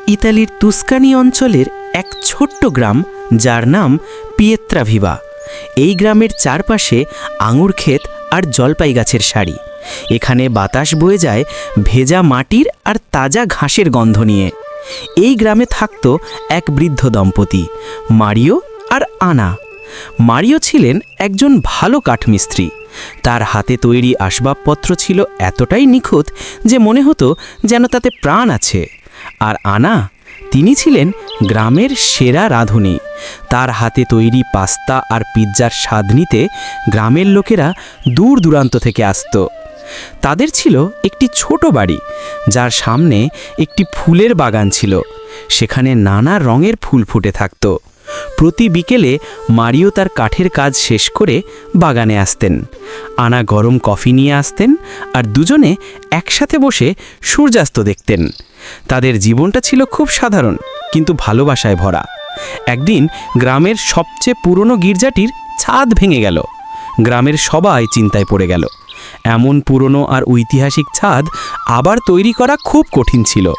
ইতালির তুস্কানি অঞ্চলের এক ছোট্ট গ্রাম যার নাম পিয়েত্রাভিভা। এই গ্রামের চারপাশে আঙুর ক্ষেত আর জলপাই গাছের সারি। এখানে বাতাস বয়ে যায় ভেজা মাটির আর তাজা ঘাসের গন্ধ নিয়ে। এই গ্রামে থাকত এক বৃদ্ধ দম্পতি, মারিও আর আনা। মারিও ছিলেন একজন ভালো কাঠমিস্ত্রি। তার হাতে তৈরি আসবাবপত্র ছিল এতটাই নিখুঁত যে মনে হতো যেন তাতে প্রাণ আছে। আর আনা, তিনি ছিলেন গ্রামের সেরা রাঁধুনি। তার হাতে তৈরি পাস্তা আর পিৎজার স্বাদ নিতে গ্রামের লোকেরা দূর দূরান্ত থেকে আসত। তাদের ছিল একটি ছোট বাড়ি, যার সামনে একটি ফুলের বাগান ছিল। সেখানে নানা রঙের ফুল ফুটে থাকত। প্রতি বিকেলে মারিও তার কাঠের কাজ শেষ করে বাগানে আসতেন। আনা গরম কফি নিয়ে আসতেন আর দুজনে একসাথে বসে সূর্যাস্ত দেখতেন। তাদের জীবনটা ছিল খুব সাধারণ কিন্তু ভালোবাসায় ভরা। একদিন গ্রামের সবচেয়ে পুরনো গির্জাটির ছাদ ভেঙে গেল। গ্রামের সবাই চিন্তায় পড়ে গেল। এমন পুরনো আর ঐতিহাসিক ছাদ আবার তৈরি করা খুব কঠিন ছিল।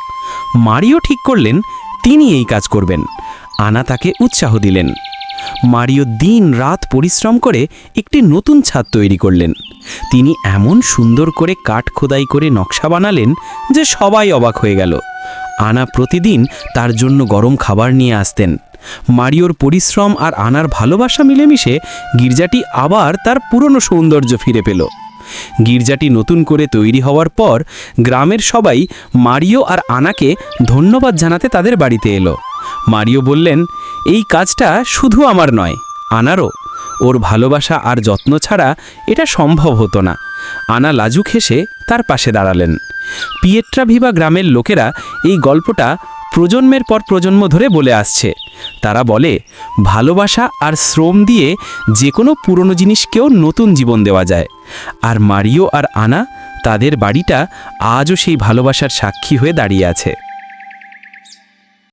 মারিও ঠিক করলেন তিনি এই কাজ করবেন। আনা তাকে উৎসাহ দিলেন। মারিও দিন রাত পরিশ্রম করে একটি নতুন ছাদ তৈরি করলেন। তিনি এমন সুন্দর করে কাঠ খোদাই করে নকশা বানালেন যে সবাই অবাক হয়ে গেল। আনা প্রতিদিন তার জন্য গরম খাবার নিয়ে আসতেন। মারিওর পরিশ্রম আর আনার ভালোবাসা মিলেমিশে গির্জাটি আবার তার পুরনো সৌন্দর্য ফিরে পেল। গির্জাটি নতুন করে তৈরি হওয়ার পর গ্রামের সবাই মারিও আর আনাকে ধন্যবাদ জানাতে তাদের বাড়িতে এলো। মারিও বললেন, এই কাজটা শুধু আমার নয়, আনারও। ওর ভালোবাসা আর যত্ন ছাড়া এটা সম্ভব হতো না। আনা লাজুক হেসে তার পাশে দাঁড়ালেন। পিয়েত্রাভিভা গ্রামের লোকেরা এই গল্পটা প্রজন্মের পর প্রজন্ম ধরে বলে আসছে। তারা বলে, ভালোবাসা আর শ্রম দিয়ে যে কোনো পুরনো জিনিসকেও নতুন জীবন দেওয়া যায়। আর মারিও আর আনা, তাদের বাড়িটা আজও সেই ভালোবাসার সাক্ষী হয়ে দাঁড়িয়ে আছে।